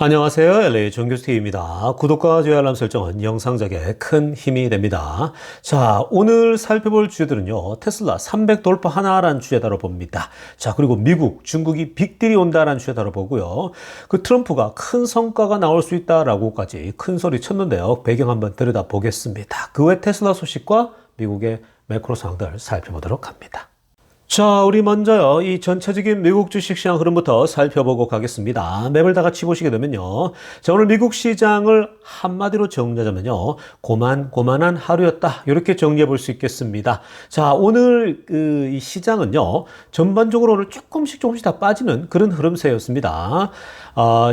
안녕하세요. LA 정규스TV입니다. 구독과 좋아요 알람 설정은 영상 제작에 큰 힘이 됩니다. 자, 오늘 살펴볼 주제들은요. 테슬라 300 돌파하나라는 주제 다뤄봅니다. 자, 그리고 미국, 중국이 빅딜이 온다라는 주제 다뤄보고요. 그 트럼프가 큰 성과가 나올 수 있다라고까지 큰 소리 쳤는데요. 배경 한번 들여다보겠습니다. 그 외 테슬라 소식과 미국의 매크로 상황들 살펴보도록 합니다. 자, 우리 먼저요, 이 전체적인 미국 주식시장 흐름부터 살펴보고 가겠습니다. 맵을 다 같이 보시게 되면요. 자, 오늘 미국 시장을 한마디로 정리하자면요. 고만고만한 하루였다. 이렇게 정리해 볼 수 있겠습니다. 자, 오늘 이 시장은요. 전반적으로 오늘 조금씩 다 빠지는 그런 흐름세였습니다.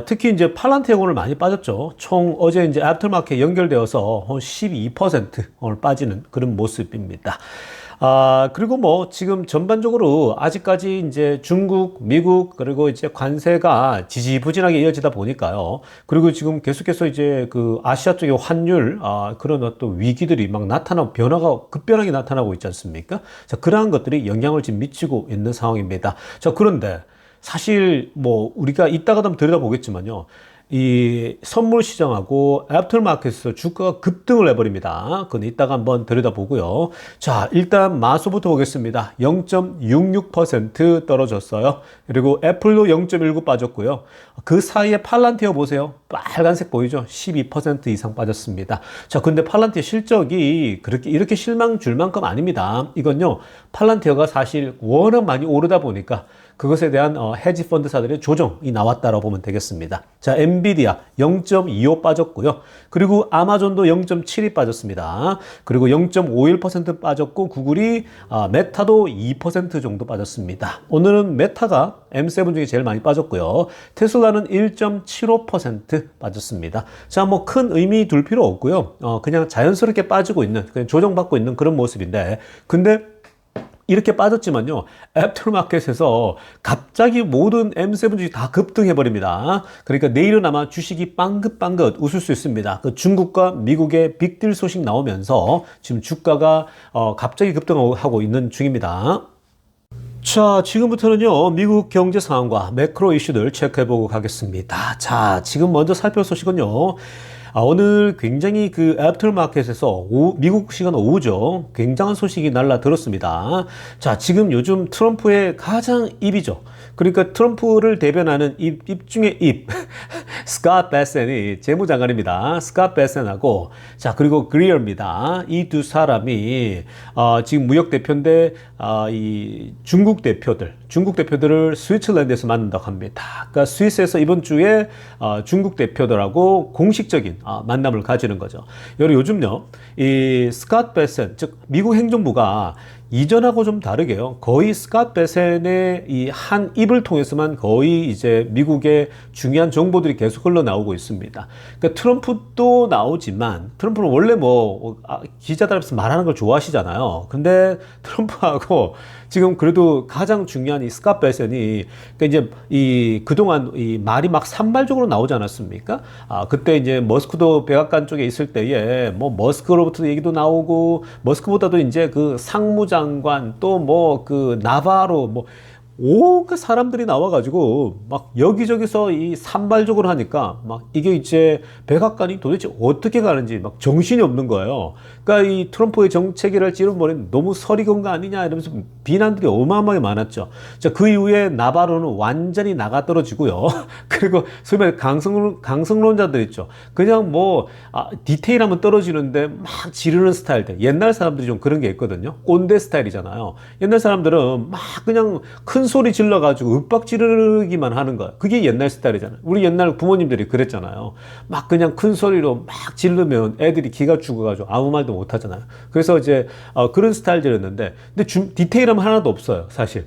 특히 이제 팔란티어가 오늘 많이 빠졌죠. 총 어제 이제 애프터마켓 연결되어서 한 12% 오늘 빠지는 그런 모습입니다. 그리고 뭐 지금 전반적으로 아직까지 이제 중국, 미국, 그리고 이제 관세가 지지부진하게 이어지다 보니까요. 그리고 지금 계속해서 이제 그 아시아 쪽의 환율, 그런 어떤 위기들이 막 변화가 급변하게 나타나고 있지 않습니까? 자, 그러한 것들이 영향을 지금 미치고 있는 상황입니다. 자, 그런데 사실 뭐 우리가 이따가 좀 들여다보겠지만요. 이 선물 시장하고 애프터마켓에서 주가가 급등을 해버립니다. 그건 이따가 한번 들여다보고요. 자, 일단 마소부터 보겠습니다. 0.66% 떨어졌어요. 그리고 애플도 0.19 빠졌고요. 그 사이에 팔란티어 보세요. 빨간색 보이죠? 12% 이상 빠졌습니다. 자, 근데 팔란티어 실적이 이렇게 실망 줄 만큼 아닙니다. 이건요, 팔란티어가 사실 워낙 많이 오르다 보니까 그것에 대한 헤지 펀드사들의 조정이 나왔다라고 보면 되겠습니다. 자, 엔비디아 0.25 빠졌고요. 그리고 아마존도 0.72 빠졌습니다. 그리고 0.51% 빠졌고 구글이 메타도 2% 정도 빠졌습니다. 오늘은 메타가 M7 중에 제일 많이 빠졌고요. 테슬라는 1.75% 빠졌습니다. 자, 뭐 큰 의미 둘 필요 없고요. 그냥 자연스럽게 빠지고 있는, 그냥 조정받고 있는 그런 모습인데, 근데 이렇게 빠졌지만요, 애프터마켓에서 갑자기 모든 M7 주식이 다 급등해버립니다. 그러니까 내일은 아마 주식이 빵긋빵긋 웃을 수 있습니다. 그 중국과 미국의 빅딜 소식 나오면서 지금 주가가 갑자기 급등하고 있는 중입니다. 자, 지금부터는요, 미국 경제 상황과 매크로 이슈들 체크해보고 가겠습니다. 자, 지금 먼저 살펴볼 소식은요, 오늘 굉장히 그 애프터마켓에서 미국 시간 오후죠. 굉장한 소식이 날라들었습니다. 자, 지금 요즘 트럼프의 가장 입이죠. 그러니까 트럼프를 대변하는 입 중에 입. 스캇 베센이 재무장관입니다. 스캇 베센하고, 자, 그리고 그리어입니다. 이 두 사람이, 지금 무역 대표인데, 이 중국 대표들을 스위tzerland에서 만난다고 합니다. 그러니까 스위스에서 이번 주에 중국 대표들하고 공식적인 만남을 가지는 거죠. 요즘요, 이 스캇 베센, 즉 미국 행정부가 이전하고 좀 다르게요. 거의 스캇 베센의 이 한 입을 통해서만 거의 이제 미국의 중요한 정보들이 계속 흘러나오고 있습니다. 그러니까 트럼프도 나오지만, 트럼프는 원래 기자들 앞에서 말하는 걸 좋아하시잖아요. 근데 트럼프하고 지금 그래도 가장 중요한 이 스캇 베센이, 그러니까 이제 그동안 이 말이 막 산발적으로 나오지 않았습니까? 그때 이제 머스크도 백악관 쪽에 있을 때에 뭐 머스크로부터 얘기도 나오고, 머스크보다도 이제 그 상무장관 또 그 나바로 온갖 사람들이 나와가지고 막 여기저기서 이 산발적으로 하니까 막 이게 이제 백악관이 도대체 어떻게 가는지 막 정신이 없는 거예요. 그러니까 이 트럼프의 정책이랄지는 너무 설익은 거 아니냐 이러면서 비난들이 어마어마하게 많았죠. 자, 그 이후에 나바로는 완전히 나가 떨어지고요. 그리고 소위 말해 강성론자들 있죠. 그냥 디테일하면 떨어지는데 막 지르는 스타일들. 옛날 사람들이 좀 그런 게 있거든요. 꼰대 스타일이잖아요. 옛날 사람들은 막 그냥 큰 소리 질러가지고 윽박 지르기만 하는 거야. 그게 옛날 스타일이잖아요. 우리 옛날 부모님들이 그랬잖아요. 막 그냥 큰 소리로 막 지르면 애들이 기가 죽어가지고 아무 말도 못 하잖아요. 그래서 이제 그런 스타일들이었는데, 근데 디테일함 하나도 없어요, 사실.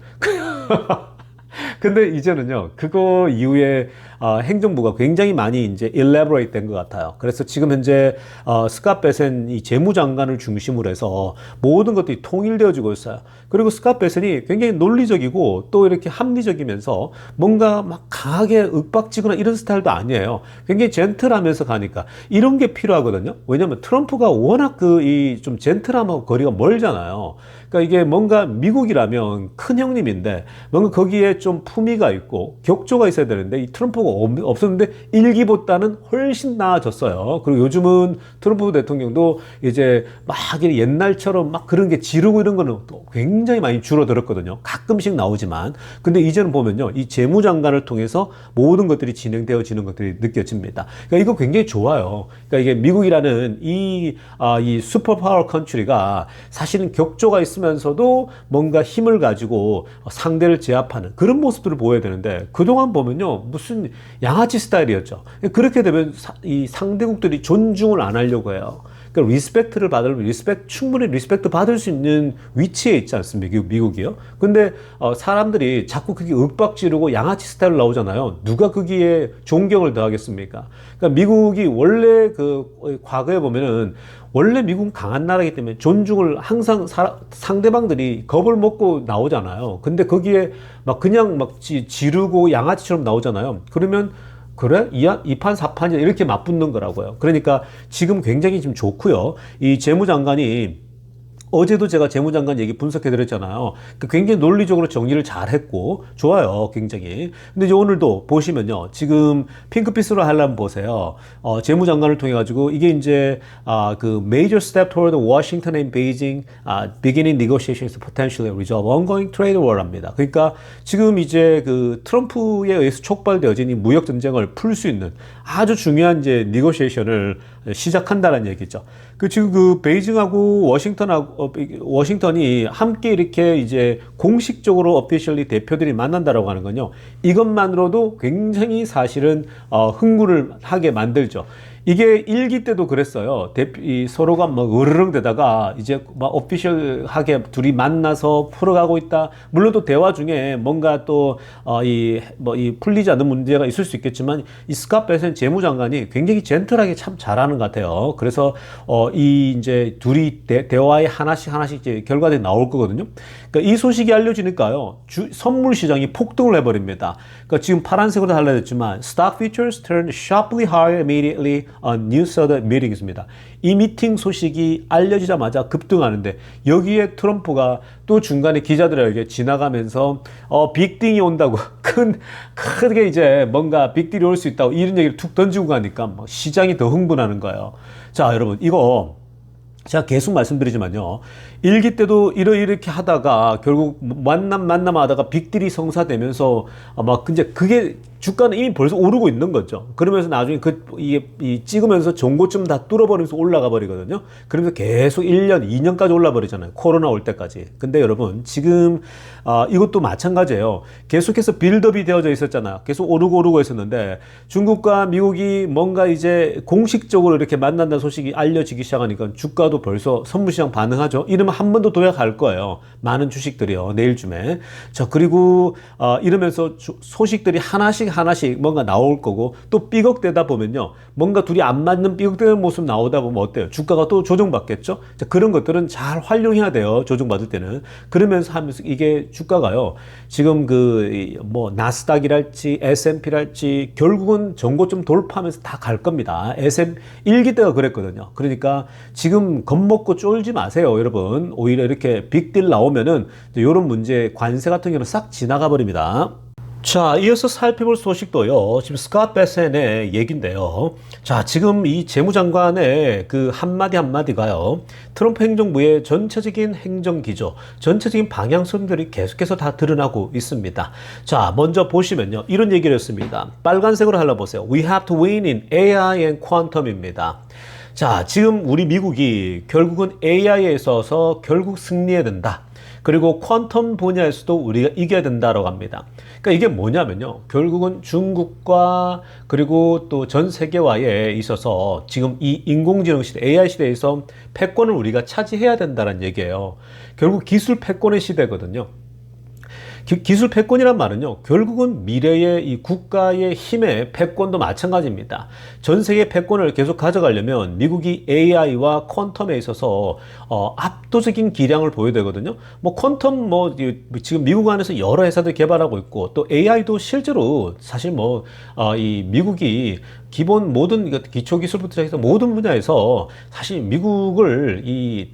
근데 이제는요, 그거 이후에 행정부가 굉장히 많이 이제 elaborate 된 것 같아요. 그래서 지금 현재 스캇 베센 이 재무장관을 중심으로 해서 모든 것들이 통일되어지고 있어요. 그리고 스캇 베센이 굉장히 논리적이고 또 이렇게 합리적이면서 뭔가 막 강하게 윽박지거나 이런 스타일도 아니에요. 굉장히 젠틀하면서 가니까 이런 게 필요하거든요. 왜냐면 트럼프가 워낙 좀 젠틀함하고 거리가 멀잖아요. 그러니까 이게 뭔가 미국이라면 큰 형님인데 뭔가 거기에 좀 품위가 있고 격조가 있어야 되는데 이 트럼프가 없었는데 1기보다는 훨씬 나아졌어요. 그리고 요즘은 트럼프 대통령도 이제 막 옛날처럼 막 그런 게 지르고 이런 거는 또 굉장히 많이 줄어들었거든요. 가끔씩 나오지만. 근데 이제는 보면요. 이 재무장관을 통해서 모든 것들이 진행되어지는 것들이 느껴집니다. 그러니까 이거 굉장히 좋아요. 그러니까 이게 미국이라는 이 슈퍼파워 컨트리가 사실은 격조가 있으면서도 뭔가 힘을 가지고 상대를 제압하는 그런 모습들을 보여야 되는데 그동안 보면요. 무슨 양아치 스타일이었죠. 그렇게 되면 이 상대국들이 존중을 안 하려고 해요. 그러니까 리스펙트를 받으려면 충분히 리스펙트 받을 수 있는 위치에 있지 않습니까? 미국이요. 근데 사람들이 자꾸 그게 윽박 지르고 양아치 스타일로 나오잖아요. 누가 거기에 존경을 더하겠습니까? 그러니까 미국이 원래 그 과거에 보면은 원래 미국은 강한 나라이기 때문에 존중을 항상 상대방들이 겁을 먹고 나오잖아요. 근데 거기에 막 그냥 막 지르고 양아치처럼 나오잖아요. 그러면 그래? 이 판 사판이야 이렇게 맞붙는 거라고요. 그러니까 지금 굉장히 지금 좋고요. 이 재무장관이 어제도 제가 재무장관 얘기 분석해 드렸잖아요. 굉장히 논리적으로 정리를 잘 했고, 좋아요. 굉장히. 근데 이제 오늘도 보시면요. 지금 핑크빛으로 하려면 보세요. 재무장관을 통해가지고, 이게 이제, 그 major step toward Washington and Beijing, beginning negotiations to potentially resolve ongoing trade war 합니다. 그러니까 지금 이제 그 트럼프에 의해서 촉발되어진 이 무역 전쟁을 풀 수 있는 아주 중요한 이제 negotiation을 시작한다는 얘기죠. 지금 그 베이징하고 워싱턴이 함께 이렇게 이제 공식적으로 officially 대표들이 만난다라고 하는 건요. 이것만으로도 굉장히 사실은 흥분을 하게 만들죠. 이게 1기 때도 그랬어요. 서로가 막 으르렁대다가 이제 막 오피셜하게 둘이 만나서 풀어가고 있다. 물론 또 대화 중에 뭔가 또, 이 풀리지 않는 문제가 있을 수 있겠지만, 이 스캇 베센 재무장관이 굉장히 젠틀하게 참 잘하는 것 같아요. 그래서, 이제 둘이 대화에 하나씩 이제 결과들이 나올 거거든요. 그러니까 이 소식이 알려지니까요. 선물 시장이 폭등을 해버립니다. 그러니까 지금 파란색으로 달라졌지만, stock futures turned sharply higher immediately news of the meetings입니다. 이 미팅 소식이 알려지자마자 급등하는데 여기에 트럼프가 또 중간에 기자들에게 지나가면서 빅딩이 온다고 크게 이제 뭔가 빅딜이 올 수 있다고 이런 얘기를 툭 던지고 가니까 뭐 시장이 더 흥분하는 거예요. 자, 여러분 이거 제가 계속 말씀드리지만요. 1기 때도 이렇게 하다가 결국 만남 하다가 빅딜이 성사되면서 막 이제 그게 주가는 이미 벌써 오르고 있는 거죠. 그러면서 나중에 이게 찍으면서 종고점 다 뚫어버리면서 올라가 버리거든요. 그러면서 계속 1년, 2년까지 올라 버리잖아요. 코로나 올 때까지. 근데 여러분, 지금, 이것도 마찬가지예요. 계속해서 빌드업이 되어져 있었잖아요. 계속 오르고 있었는데 중국과 미국이 뭔가 이제 공식적으로 이렇게 만난다는 소식이 알려지기 시작하니까 주가도 벌써 선물시장 반응하죠. 이러면 한 번 더 도약할 거예요. 많은 주식들이요. 내일쯤에. 자, 그리고, 이러면서 소식들이 하나씩 뭔가 나올 거고 또 삐걱대다 보면요. 뭔가 둘이 안 맞는 삐걱대는 모습 나오다 보면 어때요? 주가가 또 조정받겠죠? 자, 그런 것들은 잘 활용해야 돼요. 조정받을 때는. 그러면서 하면서 이게 주가가요. 지금 나스닥이랄지 S&P랄지 결국은 전고점 돌파하면서 다 갈 겁니다. 1기 때가 그랬거든요. 그러니까 지금 겁먹고 쫄지 마세요. 여러분. 오히려 이렇게 빅딜 나오면은 이런 문제 관세 같은 경우는 싹 지나가 버립니다. 자, 이어서 살펴볼 소식도요. 지금 스캇 베센의 얘기인데요. 자, 지금 이 재무장관의 그 한마디가요. 트럼프 행정부의 전체적인 행정기조, 전체적인 방향성들이 계속해서 다 드러나고 있습니다. 자, 먼저 보시면요. 이런 얘기를 했습니다. 빨간색으로 할라보세요. We have to win in AI and quantum입니다. 자, 지금 우리 미국이 결국은 AI에 있어서 결국 승리해야 된다. 그리고 퀀텀 분야에서도 우리가 이겨야 된다라고 합니다. 그러니까 이게 뭐냐면요. 결국은 중국과 그리고 또 전 세계화에 있어서 지금 이 인공지능 시대, AI 시대에서 패권을 우리가 차지해야 된다는 얘기예요. 결국 기술 패권의 시대거든요. 기술 패권이란 말은요, 결국은 미래의 이 국가의 힘의 패권도 마찬가지입니다. 전 세계 패권을 계속 가져가려면 미국이 AI와 퀀텀에 있어서 압도적인 기량을 보여야 되거든요. 퀀텀 지금 미국 안에서 여러 회사들 개발하고 있고 또 AI도 실제로 사실 이 미국이 기본 모든 기초 기술부터 시작해서 모든 분야에서 사실 미국을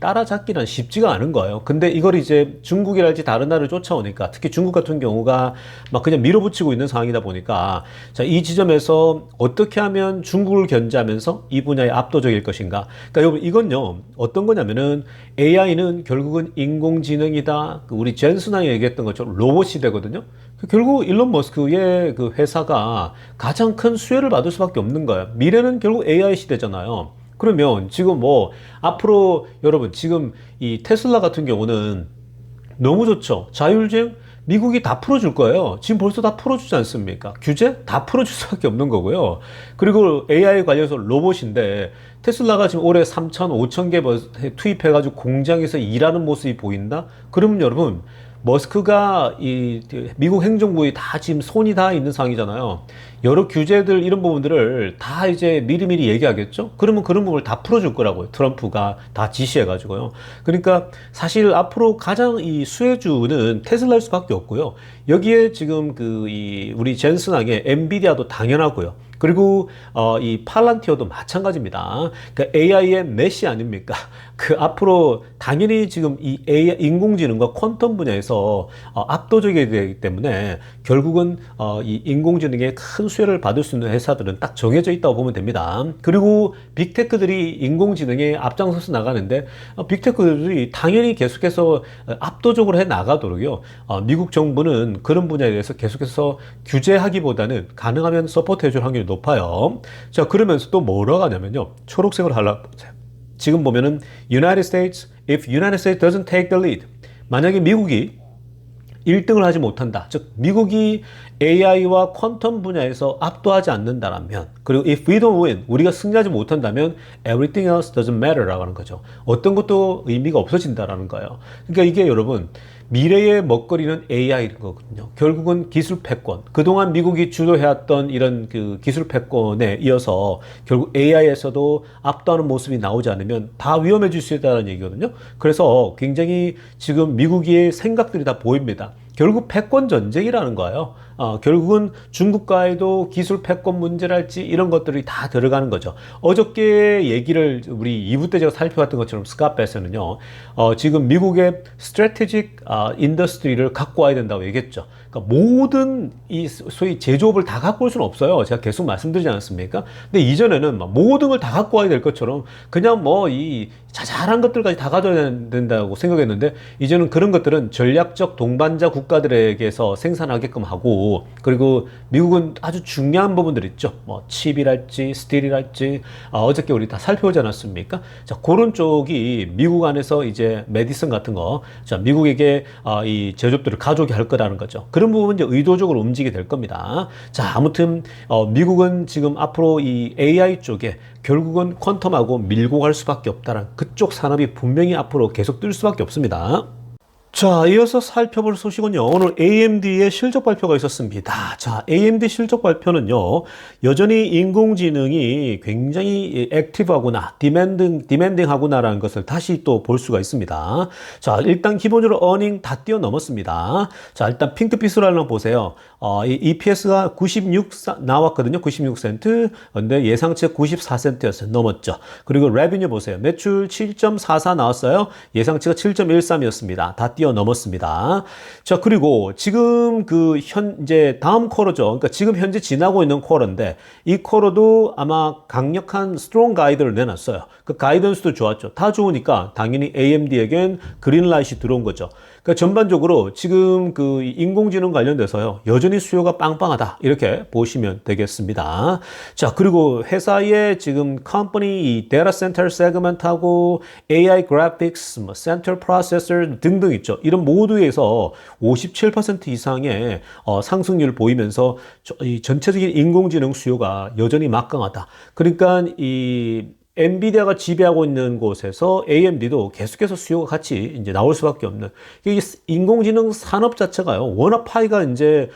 따라잡기는 쉽지가 않은 거예요. 근데 이걸 이제 중국이랄지 다른 나라를 쫓아오니까, 특히 중국 같은 경우가 막 그냥 밀어붙이고 있는 상황이다 보니까, 자, 이 지점에서 어떻게 하면 중국을 견제하면서 이 분야에 압도적일 것인가. 그러니까 여러분, 이건요, 어떤 거냐면은 AI는 결국은 인공지능이다. 우리 젠슨왕이 얘기했던 것처럼 로봇이 되거든요. 결국 일론 머스크의 그 회사가 가장 큰 수혜를 받을 수밖에 없는 거예요. 미래는 결국 AI 시대잖아요. 그러면 지금 뭐 앞으로 여러분 지금 이 테슬라 같은 경우는 너무 좋죠. 자율주행 미국이 다 풀어줄 거예요. 지금 벌써 다 풀어주지 않습니까? 규제 다 풀어줄 수밖에 없는 거고요. 그리고 AI 관련해서 로봇인데 테슬라가 지금 올해 3천, 5천 개 투입해가지고 공장에서 일하는 모습이 보인다? 그러면 여러분 머스크가 미국 행정부에 다 지금 손이 다 있는 상황이잖아요. 여러 규제들 이런 부분들을 다 이제 미리미리 얘기하겠죠? 그러면 그런 부분을 다 풀어줄 거라고요. 트럼프가 다 지시해가지고요. 그러니까 사실 앞으로 가장 이 수혜주는 테슬라일 수밖에 없고요. 여기에 지금 우리 젠슨왕의 엔비디아도 당연하고요. 그리고 이 팔란티어도 마찬가지입니다. 그러니까 AI의 메시 아닙니까? 그 앞으로 당연히 지금 이 AI 인공지능과 퀀텀 분야에서 압도적이 되기 때문에 결국은 이 인공지능의 큰 수혜를 받을 수 있는 회사들은 딱 정해져 있다고 보면 됩니다. 그리고 빅테크들이 인공지능에 앞장서서 나가는데 빅테크들이 당연히 계속해서 압도적으로 해 나가도록요. 미국 정부는 그런 분야에 대해서 계속해서 규제하기보다는 가능하면 서포트해 줄 확률이 높아요. 자, 그러면서 또 뭐라고 하냐면요. 초록색으로 하려고 보세요. 지금 보면은 United States, if United States doesn't take the lead. 만약에 미국이 1등을 하지 못한다. 즉 미국이 AI와 퀀텀 분야에서 압도하지 않는다면, 그리고 if we don't win, 우리가 승리하지 못한다면 everything else doesn't matter라고 하는 거죠. 어떤 것도 의미가 없어진다라는 거예요. 그러니까 이게 여러분 미래의 먹거리는 AI인 거거든요. 결국은 기술 패권. 그동안 미국이 주도해왔던 이런 그 기술 패권에 이어서 결국 AI에서도 압도하는 모습이 나오지 않으면 다 위험해질 수 있다는 얘기거든요. 그래서 굉장히 지금 미국의 생각들이 다 보입니다. 결국 패권 전쟁이라는 거예요. 결국은 중국과의도 기술 패권 문제랄지 이런 것들이 다 들어가는 거죠. 어저께 얘기를 우리 2부 때 제가 살펴봤던 것처럼 스캇 베스는요, 지금 미국의 스트래티직 인더스트리를 갖고 와야 된다고 얘기했죠. 그러니까 모든 이 소위 제조업을 다 갖고 올 수는 없어요. 제가 계속 말씀드리지 않았습니까? 근데 이전에는 모든 걸 다 갖고 와야 될 것처럼 그냥 뭐 이 자잘한 것들까지 다 가져야 된다고 생각했는데, 이제는 그런 것들은 전략적 동반자 국가들에게서 생산하게끔 하고, 그리고 미국은 아주 중요한 부분들 있죠. 뭐 칩이랄지 스틸이랄지 어저께 우리 다 살펴보지 않았습니까? 자, 그런 쪽이 미국 안에서 이제 메디슨 같은 거, 자, 미국에게 이 제조업들을 가져오게 할 거라는 거죠. 그런 부분은 이제 의도적으로 움직이게 될 겁니다. 자, 아무튼 미국은 지금 앞으로 이 AI 쪽에 결국은 퀀텀하고 밀고 갈 수밖에 없다는, 그쪽 산업이 분명히 앞으로 계속 뜰 수밖에 없습니다. 자, 이어서 살펴볼 소식은요. 오늘 AMD의 실적 발표가 있었습니다. 자, AMD 실적 발표는요. 여전히 인공지능이 굉장히 액티브하구나, 디맨딩하구나라는 것을 다시 또 볼 수가 있습니다. 자, 일단 기본적으로 어닝 다 뛰어넘었습니다. 자, 일단 핑크빛으로 한번 보세요. 이 EPS가 96 나왔거든요. 96센트. 근데 예상치 94센트였어요. 넘었죠. 그리고 레비뉴 보세요. 매출 7.44 나왔어요. 예상치가 7.13이었습니다. 다 뛰어넘었습니다. 자, 그리고 지금 이제 다음 쿼터죠. 그러니까 지금 현재 지나고 있는 쿼터인데, 이 쿼터도 아마 강력한 스트롱 가이드를 내놨어요. 그 가이던스도 좋았죠. 다 좋으니까 당연히 AMD에겐 그린라이트이 들어온 거죠. 그러니까 전반적으로 지금 인공지능 관련돼서요, 여전히 수요가 빵빵하다, 이렇게 보시면 되겠습니다. 자, 그리고 회사의 지금 컴퍼니 이 데이터 센터 세그먼트하고 AI 그래픽스, 뭐 센터 프로세서 등등 있죠. 이런 모두에서 57% 이상의 상승률을 보이면서 이 전체적인 인공지능 수요가 여전히 막강하다. 그러니까 이 엔비디아가 지배하고 있는 곳에서 AMD도 계속해서 수요가 같이 이제 나올 수밖에 없는, 이게 인공지능 산업 자체가요, 워낙 파이가 이제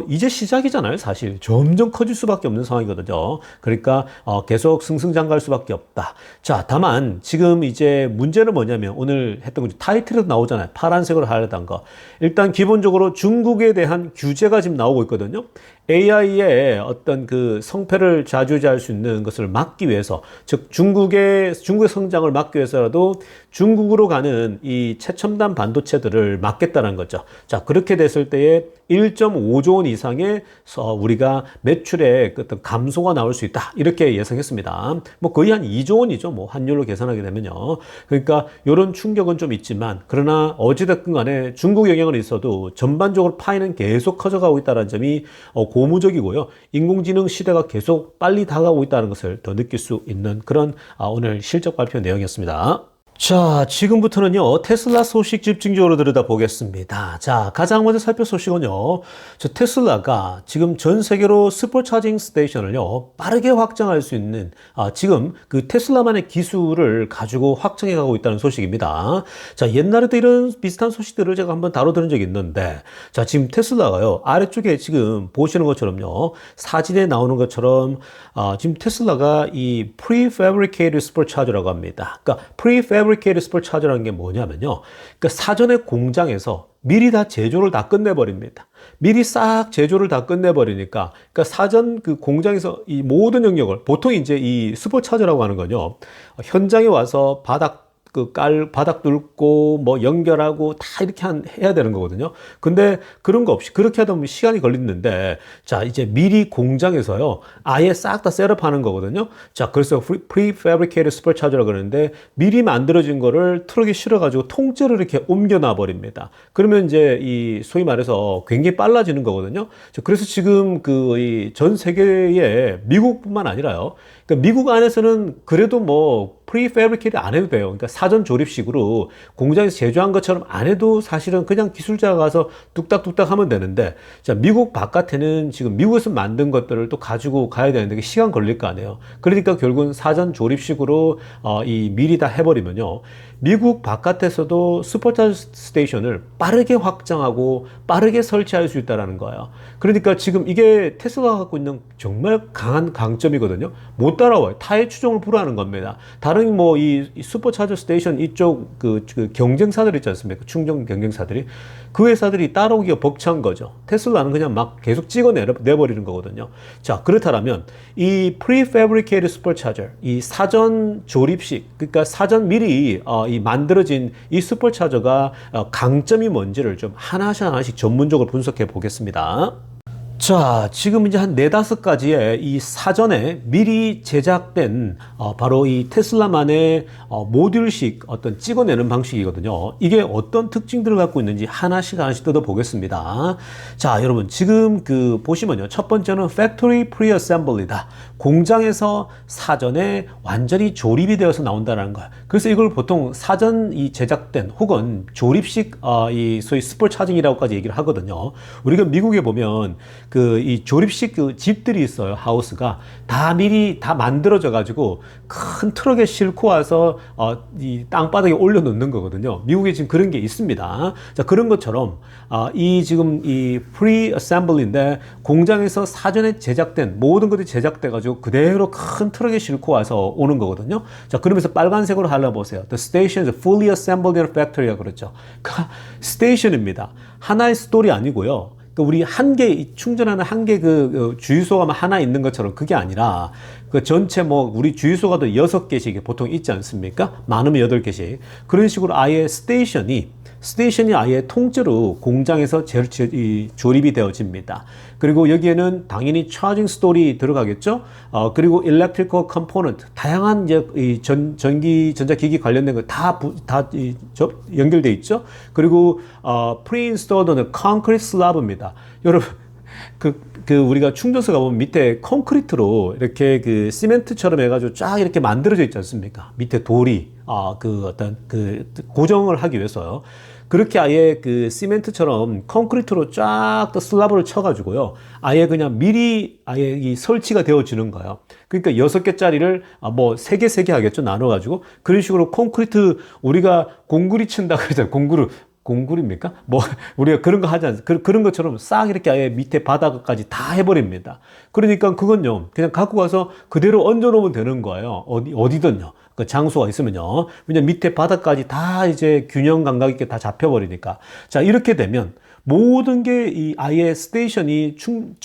이제 시작이잖아요. 사실 점점 커질 수밖에 없는 상황이거든요. 그러니까 계속 승승장구할 수밖에 없다. 자, 다만 지금 이제 문제는 뭐냐면, 오늘 했던 거 타이틀에도 나오잖아요. 파란색으로 하려던 거. 일단 기본적으로 중국에 대한 규제가 지금 나오고 있거든요. AI의 어떤 그 성패를 좌지우지할 수 있는 것을 막기 위해서, 즉 중국의 성장을 막기 위해서라도 중국으로 가는 이 최첨단 반도체들을 막겠다는 거죠. 자, 그렇게 됐을 때에 1.5조 원 이상의 우리가 매출의 어떤 감소가 나올 수 있다. 이렇게 예상했습니다. 뭐 거의 한 2조 원이죠. 뭐 환율로 계산하게 되면요. 그러니까 이런 충격은 좀 있지만, 그러나 어찌됐든 간에 중국 영향은 있어도 전반적으로 파이는 계속 커져가고 있다는 점이 고무적이고요. 인공지능 시대가 계속 빨리 다가오고 있다는 것을 더 느낄 수 있는 그런 오늘 실적 발표 내용이었습니다. 자, 지금부터는요, 테슬라 소식 집중적으로 들여다보겠습니다. 자, 가장 먼저 살펴볼 소식은요, 저 테슬라가 지금 전 세계로 슈퍼차징 스테이션을요, 빠르게 확장할 수 있는, 지금 그 테슬라만의 기술을 가지고 확장해 가고 있다는 소식입니다. 자, 옛날에도 이런 비슷한 소식들을 제가 한번 다뤄드린 적이 있는데, 자, 지금 테슬라가요, 아래쪽에 지금 보시는 것처럼요, 사진에 나오는 것처럼, 지금 테슬라가 이 Prefabricated Supercharger라고 합니다. 그러니까 Prefabricated Supercharger라는 게 뭐냐면요, 그러니까 사전에 공장에서 미리 다 제조를 다 끝내버립니다. 미리 싹 제조를 다 끝내버리니까, 그러니까 사전 그 공장에서 이 모든 영역을, 보통 이제 이 슈퍼차저라고 하는 건요, 현장에 와서 바닥 뚫고 뭐 연결하고 다 이렇게 해야 되는 거거든요. 근데 그런 거 없이 그렇게 하다 보면 시간이 걸리는데, 자, 이제 미리 공장에서요, 아예 싹 다 셋업하는 거거든요. 자, 그래서 Prefabricated Supercharger라고 그러는데, 미리 만들어진 거를 트럭에 실어가지고 통째로 이렇게 옮겨놔 버립니다. 그러면 이제 이 소위 말해서 굉장히 빨라지는 거거든요. 그래서 지금 이 전 세계에 미국뿐만 아니라요, 그러니까 미국 안에서는 그래도 뭐 프리패브리케이트 안 해도 돼요. 그러니까 사전 조립식으로 공장에서 제조한 것처럼 안 해도 사실은 그냥 기술자가 가서 뚝딱뚝딱 하면 되는데, 자, 미국 바깥에는 지금 미국에서 만든 것들을 또 가지고 가야 되는데 그 시간 걸릴 거 아니에요. 그러니까 결국은 사전 조립식으로 미리 다 해버리면요, 미국 바깥에서도 슈퍼차저 스테이션을 빠르게 확장하고 빠르게 설치할 수 있다는 거예요. 그러니까 지금 이게 테슬라가 갖고 있는 정말 강한 강점이거든요. 못 따라와요. 타의 추종을 불허하는 겁니다. 다른 뭐 이 슈퍼차저 스테이션 이쪽 그 경쟁사들 있지 않습니까? 충전 경쟁사들이, 그 회사들이 따라오기가 벅찬 거죠. 테슬라는 그냥 막 계속 찍어내버리는 거거든요. 자, 그렇다면 이 prefabricated supercharger, 이 사전 조립식, 그러니까 사전 미리 이 만들어진 이 슈퍼차저가 강점이 뭔지를 좀 하나씩 전문적으로 분석해 보겠습니다. 자, 지금 이제 한 4-5가지의 이 사전에 미리 제작된 바로 이 테슬라만의 모듈식 어떤 찍어내는 방식이거든요. 이게 어떤 특징들을 갖고 있는지 하나씩 뜯어보겠습니다. 자, 여러분 지금 보시면요, 첫 번째는 Factory Pre-Assembly다. 공장에서 사전에 완전히 조립이 되어서 나온다는 거예요. 그래서 이걸 보통 사전 제작된 혹은 조립식 이 소위 슈퍼차징이라고까지 얘기를 하거든요. 우리가 미국에 보면 이 조립식 집들이 있어요. 하우스가 다 미리 다 만들어져 가지고 큰 트럭에 싣고 와서 이 땅바닥에 올려놓는 거거든요. 미국에 지금 그런 게 있습니다. 자, 그런 것처럼 지금 이 프리-어셈블리인데 공장에서 사전에 제작된 모든 것들이 제작돼 가지고 그대로 큰 트럭에 싣고 와서 오는 거거든요. 자, 그러면서 빨간색으로 할라보세요. The station is fully assembled in a factory라고 그랬죠. 그러니까 스테이션입니다. 하나의 스토리 아니고요. 우리 충전하는 한 개 주유소가 하나 있는 것처럼 그게 아니라 그 전체 우리 주유소가 또 6개씩 보통 있지 않습니까? 많으면 8개씩. 그런 식으로 아예 스테이션이 아예 통째로 공장에서 조립이 되어집니다. 그리고 여기에는 당연히 차징 스토리 들어가겠죠? 그리고 일렉트리컬 컴포넌트, 다양한 전자기기 관련된 거 다 연결돼 있죠? 그리고 프리인스톨드는 콘크리트 슬랍입니다. 여러분, 우리가 충전소 가보면 밑에 콘크리트로 이렇게 시멘트처럼 해가지고 쫙 이렇게 만들어져 있지 않습니까? 밑에 돌이, 고정을 하기 위해서요. 그렇게 아예 시멘트처럼 콘크리트로 쫙 또 슬라브를 쳐가지고요. 아예 그냥 미리 아예 이 설치가 되어지는 거예요. 그러니까 6개짜리를 3개 하겠죠. 나눠가지고. 그런 식으로 콘크리트, 우리가 공구리 친다고 하잖아요. 공구리입니까? 우리가 그런 거 하지 않습니까? 그런 것처럼 싹 이렇게 아예 밑에 바닥까지 다 해버립니다. 그러니까 그건요, 그냥 갖고 가서 그대로 얹어놓으면 되는 거예요. 어디든요. 그 장소가 있으면요. 왜냐면 밑에 바닥까지 다 이제 균형 감각 있게 다 잡혀버리니까. 자, 이렇게 되면 모든 게 이 아예 스테이션이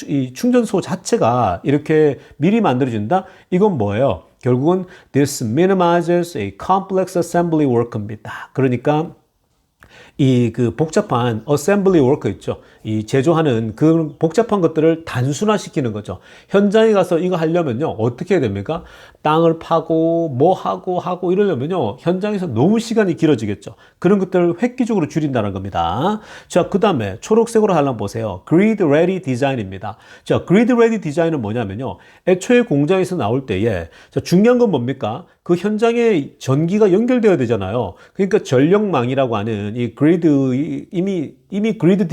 이 충전소 자체가 이렇게 미리 만들어진다? 이건 뭐예요? 결국은 this minimizes a complex assembly work입니다. 그러니까 이 그 복잡한 어셈블리 워크 있죠. 이 제조하는 그 복잡한 것들을 단순화시키는 거죠. 현장에 가서 이거 하려면요. 어떻게 해야 됩니까? 땅을 파고 뭐 하고 이러려면요. 현장에서 너무 시간이 길어지겠죠. 그런 것들을 획기적으로 줄인다는 겁니다. 자, 그다음에 초록색으로 하려면 보세요. Grid Ready Design입니다. 자, Grid Ready Design은 뭐냐면요. 애초에 공장에서 나올 때에 자, 중요한 건 뭡니까? 그 현장에 전기가 연결되어야 되잖아요. 그러니까 전력망이라고 하는 이 그리드 이미 그리드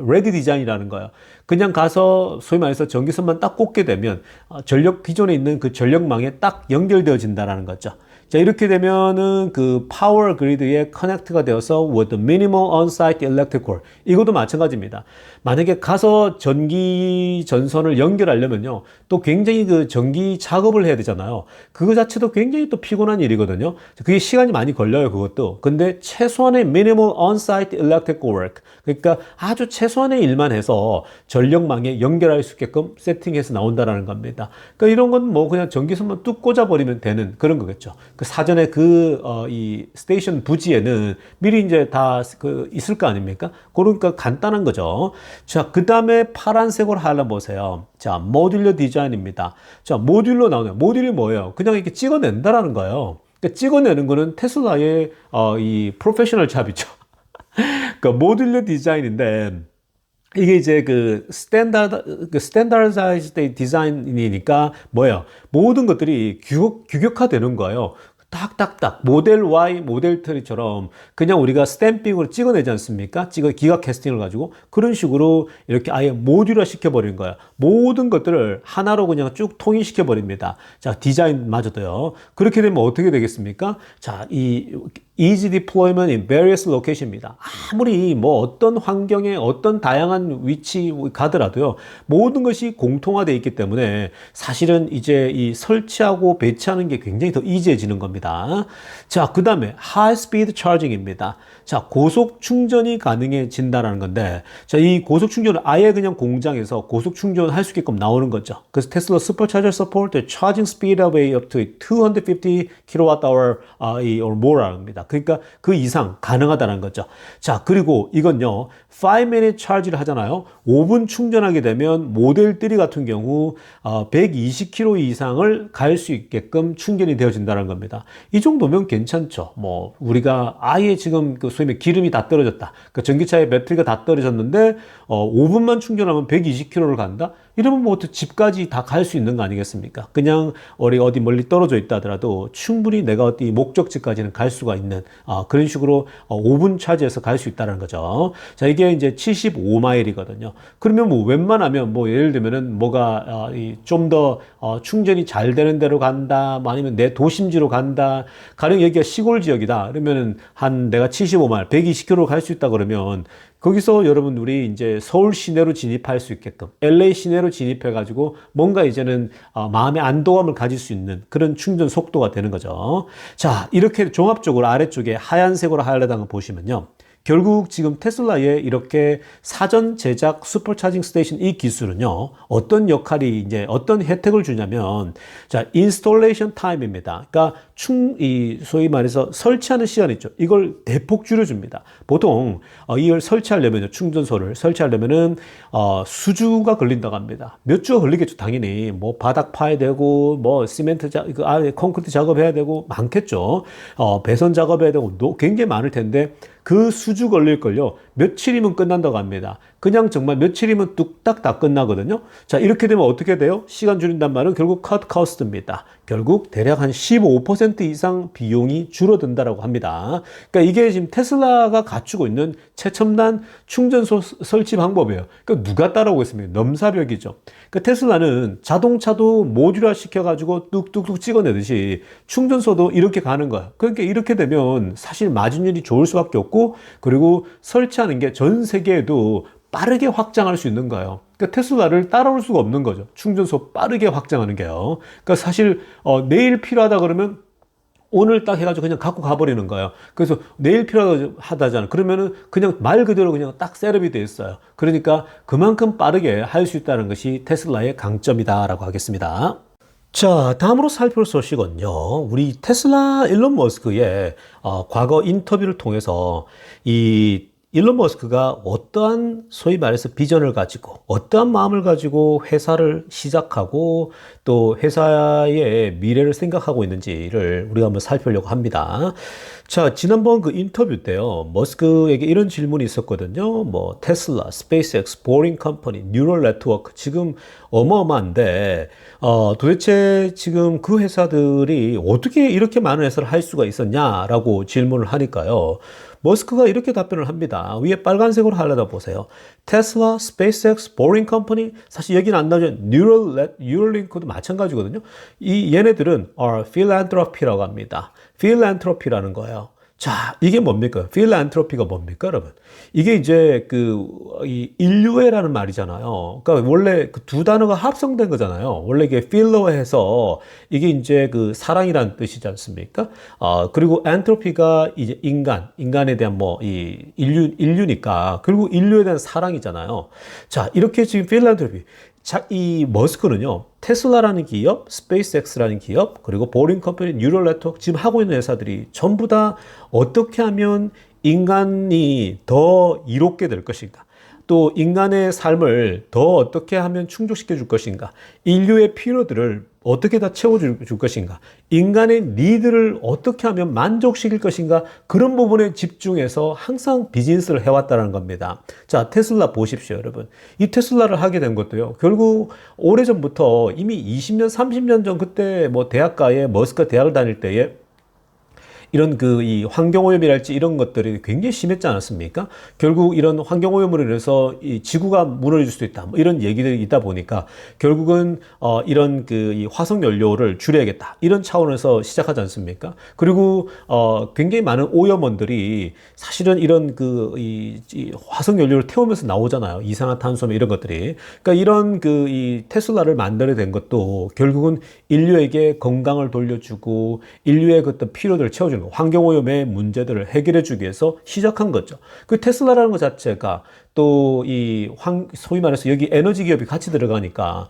레디 디자인이라는 거예요. 그냥 가서 소위 말해서 전기선만 딱 꽂게 되면 전력 기존에 있는 그 전력망에 딱 연결되어진다라는 거죠. 자, 이렇게 되면은 그 파워 그리드에 커넥트가 되어서 with minimal on-site electrical 이것도 마찬가지입니다. 만약에 가서 전기 전선을 연결하려면요. 또 굉장히 그 전기 작업을 해야 되잖아요. 그거 자체도 굉장히 또 피곤한 일이거든요. 그게 시간이 많이 걸려요, 그것도. 근데 최소한의 minimal on-site electrical work. 그러니까 아주 최소한의 일만 해서 전력망에 연결할 수 있게끔 세팅해서 나온다라는 겁니다. 그러니까 이런 건 뭐 그냥 전기선만 뚝 꽂아버리면 되는 그런 거겠죠. 그 사전에 이 스테이션 부지에는 미리 이제 다 있을 거 아닙니까? 그러니까 간단한 거죠. 자, 그 다음에 파란색으로 하려 보세요. 자, 모듈러 디자인입니다. 자, 모듈러 나오네요. 모듈이 뭐예요? 그냥 이렇게 찍어낸다라는 거예요. 그러니까 찍어내는 거는 테슬라의 이 프로페셔널 잡이죠. 그러니까 모듈러 디자인인데 이게 이제 그 스탠다드사이즈드 디자인이니까 뭐예요? 모든 것들이 규격화되는 거예요. 딱딱딱 모델 Y, 모델 트리처럼 그냥 우리가 스탬핑으로 찍어내지 않습니까? 기가 캐스팅을 가지고 그런 식으로 이렇게 아예 모듈화 시켜버리는 거예요. 모든 것들을 하나로 그냥 쭉 통일시켜 버립니다. 자, 디자인마저도요. 그렇게 되면 어떻게 되겠습니까? 자, 이 easy deployment in various location입니다. 아무리 뭐 어떤 환경에 어떤 다양한 위치 가더라도요. 모든 것이 공통화되어 있기 때문에 사실은 이제 이 설치하고 배치하는 게 굉장히 더 이지해지는 겁니다. 자, 그 다음에 high speed charging입니다. 자, 고속 충전이 가능해진다라는 건데, 자, 이 고속 충전을 아예 그냥 공장에서 고속 충전을 할 수 있게끔 나오는 거죠. 그래서 테슬라 Supercharger support the charging speed of up to 250 kWh or more라는 겁니다. 그러니까 그 이상 가능하다는 거죠. 자, 그리고 이건요, 5-minute charge를 하잖아요. 5분 충전하게 되면 모델 3 같은 경우 120km 이상을 갈 수 있게끔 충전이 되어진다는 겁니다. 이 정도면 괜찮죠. 뭐 우리가 아예 지금 그 소위 말해 기름이 다 떨어졌다. 그 전기차의 배터리가 다 떨어졌는데 5분만 충전하면 120km를 간다. 이러면 뭐 집까지 다 갈 수 있는 거 아니겠습니까? 그냥 어디 멀리 떨어져 있다 하더라도 충분히 내가 어디 목적지까지는 갈 수가 있는 그런 식으로 5분 차지해서 갈 수 있다는 거죠. 자, 이게 이제 75마일이거든요. 그러면 뭐 웬만하면 뭐 예를 들면은 뭐가 좀 더 충전이 잘 되는 데로 간다, 뭐 아니면 내 도심지로 간다, 가령 여기가 시골 지역이다. 그러면은 한 내가 75마일, 120km 갈 수 있다 그러면 거기서 여러분 우리 이제 서울 시내로 진입할 수 있게끔 LA 시내로 진입해 가지고 뭔가 이제는 마음의 안도감을 가질 수 있는 그런 충전 속도가 되는 거죠. 자, 이렇게 종합적으로 아래쪽에 하얀색으로 하얀 거 보시면요. 결국 지금 테슬라의 이렇게 사전 제작 슈퍼차징 스테이션 이 기술은요, 어떤 역할이 이제 어떤 혜택을 주냐면, 자, 인스톨레이션 타임입니다. 그러니까 소위 말해서 설치하는 시간 있죠. 이걸 대폭 줄여줍니다. 보통, 이걸 설치하려면요, 충전소를 설치하려면은, 수주가 걸린다고 합니다. 몇 주가 걸리겠죠, 당연히. 뭐, 바닥 파야 되고, 뭐, 콘크리트 작업해야 되고, 많겠죠. 배선 작업해야 되고, 굉장히 많을 텐데, 그 수주 걸릴걸요. 며칠이면 끝난다고 합니다. 그냥 정말 며칠이면 뚝딱 다 끝나거든요. 자, 이렇게 되면 어떻게 돼요? 시간 줄인단 말은 결국 cut cost입니다. 결국 대략 한 15% 이상 비용이 줄어든다라고 합니다. 그러니까 이게 지금 테슬라가 갖추고 있는 최첨단 충전소 설치 방법이에요. 그러니까 누가 따라오겠습니까? 넘사벽이죠. 그러니까 테슬라는 자동차도 모듈화 시켜가지고 뚝뚝뚝 찍어내듯이 충전소도 이렇게 가는 거야. 그러니까 이렇게 되면 사실 마진율이 좋을 수밖에 없고, 그리고 설치하는 게 전 세계에도 빠르게 확장할 수 있는 거예요. 그러니까 테슬라를 따라올 수가 없는 거죠. 충전소 빠르게 확장하는 게요. 그러니까 사실 내일 필요하다 그러면 오늘 딱 해가지고 그냥 갖고 가버리는 거예요. 그래서 내일 필요하다잖아. 그러면은 그냥 말 그대로 그냥 딱 셋업이 돼 있어요. 그러니까 그만큼 빠르게 할 수 있다는 것이 테슬라의 강점이다라고 하겠습니다. 자, 다음으로 살펴볼 소식은요. 우리 테슬라 일론 머스크의 과거 인터뷰를 통해서 이 일론 머스크가 어떠한 소위 말해서 비전을 가지고 어떠한 마음을 가지고 회사를 시작하고 또 회사의 미래를 생각하고 있는지를 우리가 한번 살펴보려고 합니다. 자, 지난번 그 인터뷰 때요. 머스크에게 이런 질문이 있었거든요. 뭐 테슬라, 스페이스X, 보링 컴퍼니, 뉴럴 네트워크 지금 어마어마한데 도대체 지금 그 회사들이 어떻게 이렇게 많은 회사를 할 수가 있었냐라고 질문을 하니까요. 머스크가 이렇게 답변을 합니다. 위에 빨간색으로 하려다 보세요. 테슬라, 스페이스X, 보링 컴퍼니, 사실 여기는 안 나오죠. 뉴럴링크도 마찬가지거든요. 이 얘네들은 philanthropy라고 합니다. philanthropy라는 거예요. 자, 이게 뭡니까? philanthropy가 뭡니까, 여러분? 이게 이제 이 인류애라는 말이잖아요. 그러니까 원래 그 두 단어가 합성된 거잖아요. 원래 이게 필러해서 이게 이제 그 사랑이라는 뜻이지 않습니까? 그리고 엔트로피가 이제 인간에 대한 뭐 이 인류니까 결국 인류에 대한 사랑이잖아요. 자, 이렇게 지금 필란트로피. 자, 이 머스크는요, 테슬라라는 기업, 스페이스X라는 기업, 그리고 보링 컴퍼니, 뉴럴 네트워크 지금 하고 있는 회사들이 전부 다 어떻게 하면 인간이 더 이롭게 될 것인가? 또 인간의 삶을 더 어떻게 하면 충족시켜 줄 것인가? 인류의 필요들을 어떻게 다 채워줄 것인가? 인간의 니드를 어떻게 하면 만족시킬 것인가? 그런 부분에 집중해서 항상 비즈니스를 해왔다는 겁니다. 자, 테슬라 보십시오, 여러분. 이 테슬라를 하게 된 것도요, 결국 오래전부터 이미 20년, 30년 전 그때 뭐 대학가에 머스크가 대학을 다닐 때에 이런 이 환경오염이랄지 이런 것들이 굉장히 심했지 않았습니까? 결국 이런 환경오염으로 인해서 이 지구가 무너질 수도 있다. 뭐 이런 얘기들이 있다 보니까 결국은 이런 이 화석 연료를 줄여야겠다. 이런 차원에서 시작하지 않습니까? 그리고 굉장히 많은 오염원들이 사실은 이런 이 화석 연료를 태우면서 나오잖아요. 이산화탄소 이런 것들이. 그러니까 이런 이 테슬라를 만들어낸 것도 결국은 인류에게 건강을 돌려주고 인류의 어떤 필요들을 채워주는 환경오염의 문제들을 해결해 주기 위해서 시작한 거죠. 그 테슬라라는 것 자체가 또 소위 말해서 여기 에너지 기업이 같이 들어가니까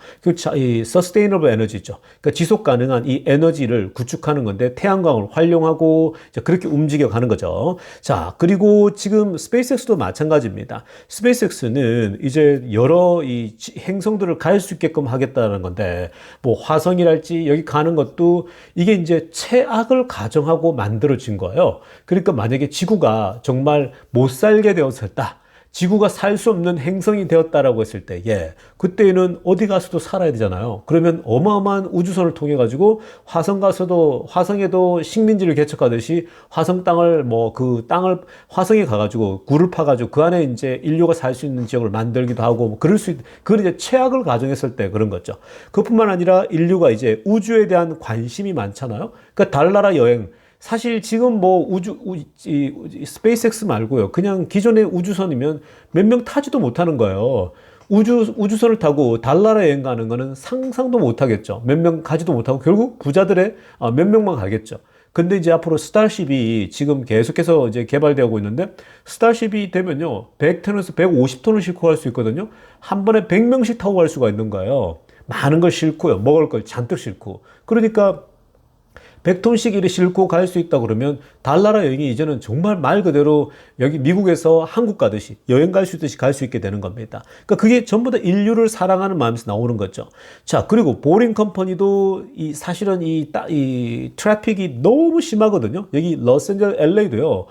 이 서스테이너블 에너지죠. 그러니까 지속 가능한 이 에너지를 구축하는 건데 태양광을 활용하고 그렇게 움직여 가는 거죠. 자, 그리고 지금 스페이스X도 마찬가지입니다. 스페이스X는 이제 여러 이 행성들을 갈 수 있게끔 하겠다는 건데 뭐 화성이랄지 여기 가는 것도 이게 이제 최악을 가정하고 만들어진 거예요. 그러니까 만약에 지구가 정말 못 살게 되었었다. 지구가 살 수 없는 행성이 되었다라고 했을 때, 그때는 어디 가서도 살아야 되잖아요. 그러면 어마어마한 우주선을 통해 가지고 화성에도 식민지를 개척하듯이 화성 땅을 화성에 가가지고 굴을 파가지고 그 안에 이제 인류가 살 수 있는 지역을 만들기도 하고 뭐 그런 이제 최악을 가정했을 때 그런 거죠. 그뿐만 아니라 인류가 이제 우주에 대한 관심이 많잖아요. 그러니까 달나라 여행. 사실 지금 뭐 스페이스X 말고요. 그냥 기존의 우주선이면 몇 명 타지도 못하는 거예요. 우주선을 타고 달나라 여행 가는 거는 상상도 못 하겠죠. 몇 명 가지도 못하고 결국 부자들의 몇 명만 가겠죠. 근데 이제 앞으로 스타쉽이 지금 계속해서 이제 개발되고 있는데 스타쉽이 되면요. 100톤에서 150톤을 싣고 갈 수 있거든요. 한 번에 100명씩 타고 갈 수가 있는 거예요. 많은 걸 싣고요. 먹을 걸 잔뜩 싣고. 그러니까 100톤씩 이렇게 싣고 갈 수 있다 그러면 달나라 여행이 이제는 정말 말 그대로 여기 미국에서 한국 가듯이 여행 갈 수 있듯이 갈 수 있게 되는 겁니다. 그러니까 그게 전부 다 인류를 사랑하는 마음에서 나오는 거죠. 자, 그리고 보링 컴퍼니도 사실은 이 트래픽이 너무 심하거든요. 여기 로스앤젤레스 LA도요.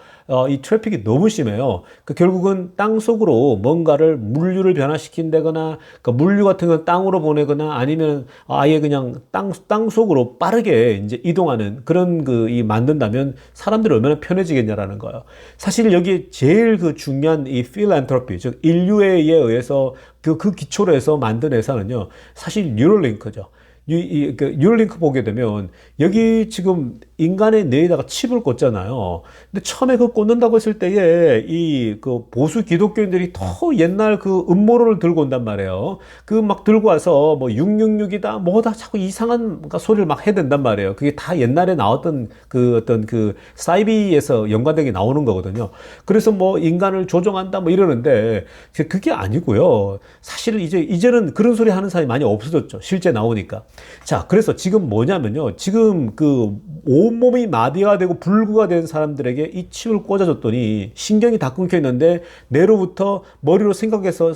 이 트래픽이 너무 심해요. 결국은 땅 속으로 뭔가를 물류를 변화시킨다거나, 물류 같은 건 땅으로 보내거나 아니면 아예 그냥 땅 속으로 빠르게 이제 이동하는 그런 만든다면 사람들이 얼마나 편해지겠냐라는 거예요. 사실 여기 제일 중요한 이 필란트로피, 즉 인류에 의해서 그 기초로 해서 만든 회사는요, 사실 뉴럴링크죠. 뉴럴링크 보게 되면 여기 지금 인간의 뇌에다가 칩을 꽂잖아요. 근데 처음에 그 꽂는다고 했을 때에 이 그 보수 기독교인들이 더 옛날 그 음모론을 들고 온단 말이에요. 그 막 들고 와서 뭐 666이다 뭐다 자꾸 이상한 소리를 막 해댄단 말이에요. 그게 다 옛날에 나왔던 그 어떤 그 사이비에서 연관된 게 나오는 거거든요. 그래서 뭐 인간을 조종한다 뭐 이러는데 그게 아니고요. 사실 이제는 그런 소리 하는 사람이 많이 없어졌죠. 실제 나오니까. 자, 그래서 지금 뭐냐면요. 지금 그 온몸이 마비가 되고 불구가 된 사람들에게 이 칩을 꽂아줬더니 신경이 다 끊겨 있는데 뇌로부터 머리로 생각해서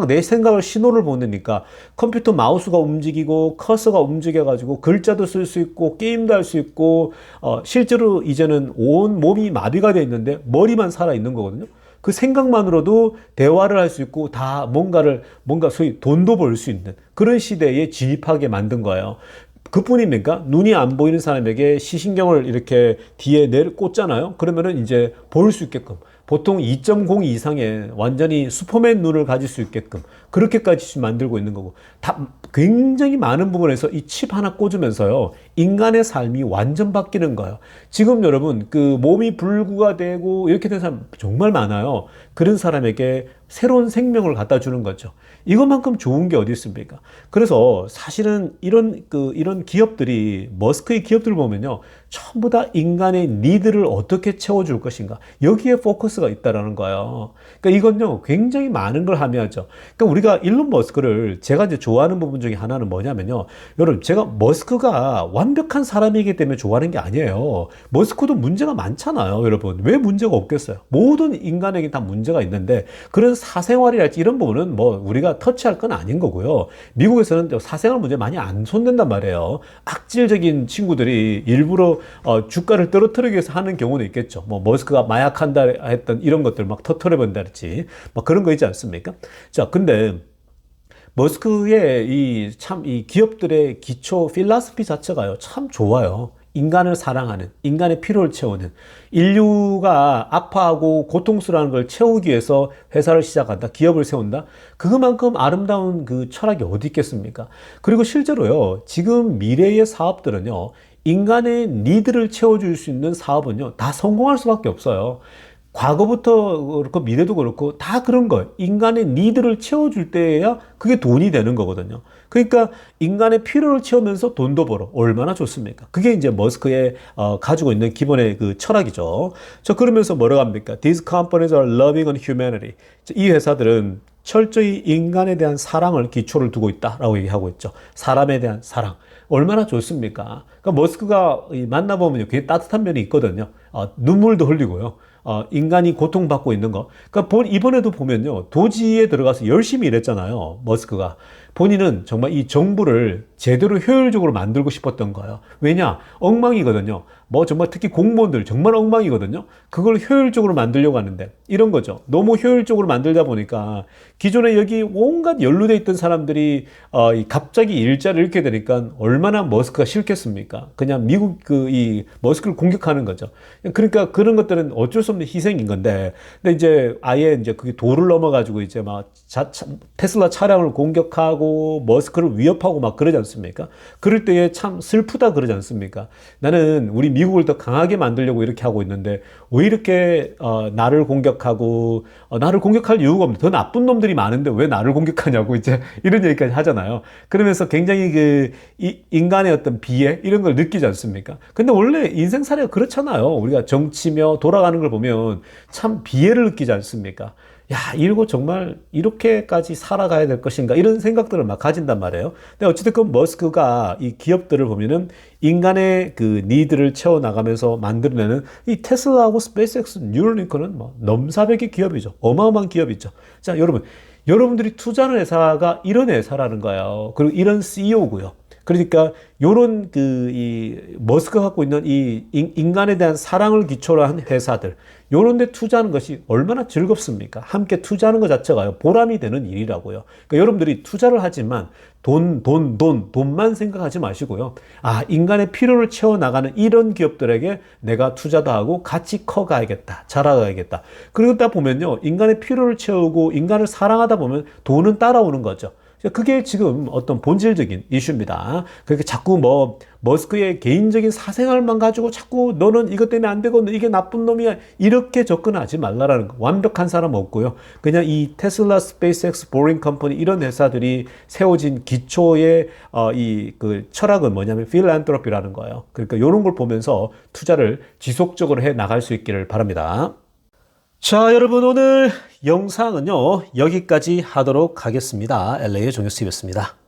내 생각을 신호를 보내니까 컴퓨터 마우스가 움직이고 커서가 움직여가지고 글자도 쓸 수 있고 게임도 할 수 있고 실제로 이제는 온 몸이 마비가 돼 있는데 머리만 살아 있는 거거든요. 그 생각만으로도 대화를 할 수 있고 다 뭔가 소위 돈도 벌 수 있는 그런 시대에 진입하게 만든 거예요. 그뿐입니까? 눈이 안 보이는 사람에게 시신경을 이렇게 뒤에 꽂잖아요. 그러면은 이제 볼 수 있게끔. 보통 2.0 이상의 완전히 슈퍼맨 눈을 가질 수 있게끔 그렇게까지 만들고 있는 거고 다 굉장히 많은 부분에서 이 칩 하나 꽂으면서요 인간의 삶이 완전 바뀌는 거예요. 지금 여러분 그 몸이 불구가 되고 이렇게 된 사람 정말 많아요. 그런 사람에게 새로운 생명을 갖다 주는 거죠. 이것만큼 좋은 게 어디 있습니까? 그래서 사실은 이런 기업들이 머스크의 기업들을 보면요 전부 다 인간의 니드를 어떻게 채워줄 것인가 여기에 포커스가 있다라는 거예요. 그러니까 이건요 굉장히 많은 걸 함의하죠. 그러니까 우리가 일론 머스크를 제가 이제 좋아하는 부분 중에 하나는 뭐냐면요, 여러분 제가 머스크가 완벽한 사람이기 때문에 좋아하는 게 아니에요. 머스크도 문제가 많잖아요, 여러분. 왜 문제가 없겠어요? 모든 인간에게 다 문제가 있는데 그런 사생활이랄지 이런 부분은 뭐 우리가 터치할 건 아닌 거고요. 미국에서는 사생활 문제 많이 안 손댄단 말이에요. 악질적인 친구들이 일부러 주가를 떨어뜨리기 위해서 하는 경우는 있겠죠. 뭐 머스크가 마약한다 했던 이런 것들 막 터트려본다든지 막 그런 거 있지 않습니까? 자, 근데 머스크의 이 기업들의 기초 필라스피 자체가요 참 좋아요. 인간을 사랑하는, 인간의 필요를 채우는, 인류가 아파하고 고통스러운 걸 채우기 위해서 회사를 시작한다, 기업을 세운다. 그만큼 아름다운 그 철학이 어디 있겠습니까? 그리고 실제로요, 지금 미래의 사업들은요, 인간의 니드를 채워줄 수 있는 사업은요, 다 성공할 수밖에 없어요. 과거부터 그렇고 미래도 그렇고 다 그런 거예요. 인간의 니드를 채워줄 때에야 그게 돈이 되는 거거든요. 그러니까 인간의 필요를 채우면서 돈도 벌어. 얼마나 좋습니까? 그게 이제 머스크의 가지고 있는 기본의 그 철학이죠. 저 그러면서 뭐라고 합니까? These companies are loving on humanity. 이 회사들은 철저히 인간에 대한 사랑을 기초를 두고 있다라고 얘기하고 있죠. 사람에 대한 사랑. 얼마나 좋습니까? 그러니까 머스크가 만나보면 그게 따뜻한 면이 있거든요. 눈물도 흘리고요. 인간이 고통받고 있는 거. 그러니까 이번에도 보면요. 도지에 들어가서 열심히 일했잖아요. 머스크가. 본인은 정말 이 정부를 제대로 효율적으로 만들고 싶었던 거예요. 왜냐? 엉망이거든요. 뭐 정말 특히 공무원들 정말 엉망이거든요. 그걸 효율적으로 만들려고 하는데 이런 거죠. 너무 효율적으로 만들다 보니까 기존에 여기 온갖 연루돼 있던 사람들이 갑자기 일자를 잃게 되니까 얼마나 머스크가 싫겠습니까? 그냥 미국 이 머스크를 공격하는 거죠. 그러니까 그런 것들은 어쩔 수 없는 희생인 건데, 근데 이제 아예 이제 그게 도를 넘어가지고 이제 막 테슬라 차량을 공격하고 머스크를 위협하고 막 그러지 않습니까? 그럴 때에 참 슬프다 그러지 않습니까? 나는 우리 미국을 더 강하게 만들려고 이렇게 하고 있는데 왜 이렇게 나를 공격하고 나를 공격할 이유가 없는데 더 나쁜 놈들이 많은데 왜 나를 공격하냐고 이제 이런 얘기까지 하잖아요. 그러면서 굉장히 인간의 어떤 비애 이런 걸 느끼지 않습니까? 근데 원래 인생사례가 그렇잖아요. 우리가 정치며 돌아가는 걸 보면 참 비애를 느끼지 않습니까? 야, 이러고 정말 이렇게까지 살아가야 될 것인가 이런 생각들을 막 가진단 말이에요. 근데 어찌됐건 머스크가 이 기업들을 보면은 인간의 그 니드를 채워나가면서 만들어내는 이 테슬라하고 스페이스X, 뉴럴링크는 뭐 넘사벽의 기업이죠. 어마어마한 기업이죠. 자, 여러분들이 투자하는 회사가 이런 회사라는 거예요. 그리고 이런 CEO고요. 그러니까 요런 이 머스크가 갖고 있는 이 인간에 대한 사랑을 기초로 한 회사들, 요런 데 투자하는 것이 얼마나 즐겁습니까? 함께 투자하는 것 자체가요, 보람이 되는 일이라고요. 그러니까 여러분들이 투자를 하지만 돈만 생각하지 마시고요. 인간의 필요를 채워나가는 이런 기업들에게 내가 투자도 하고 같이 커가야겠다, 자라가야겠다. 그러다 보면요, 인간의 필요를 채우고 인간을 사랑하다 보면 돈은 따라오는 거죠. 그게 지금 어떤 본질적인 이슈입니다. 그렇게 자꾸 자꾸 뭐 머스크의 개인적인 사생활만 가지고 자꾸 너는 이것 때문에 안 되고 이게 나쁜 놈이야 이렇게 접근하지 말라라는 거. 완벽한 사람 없고요. 그냥 이 테슬라, 스페이스X, 보링 컴퍼니 이런 회사들이 세워진 기초의 이 그 철학은 뭐냐면 필란트로피라는 거예요. 그러니까 이런 걸 보면서 투자를 지속적으로 해 나갈 수 있기를 바랍니다. 자, 여러분 오늘 영상은요 여기까지 하도록 하겠습니다. LA의 정유스티브였습니다.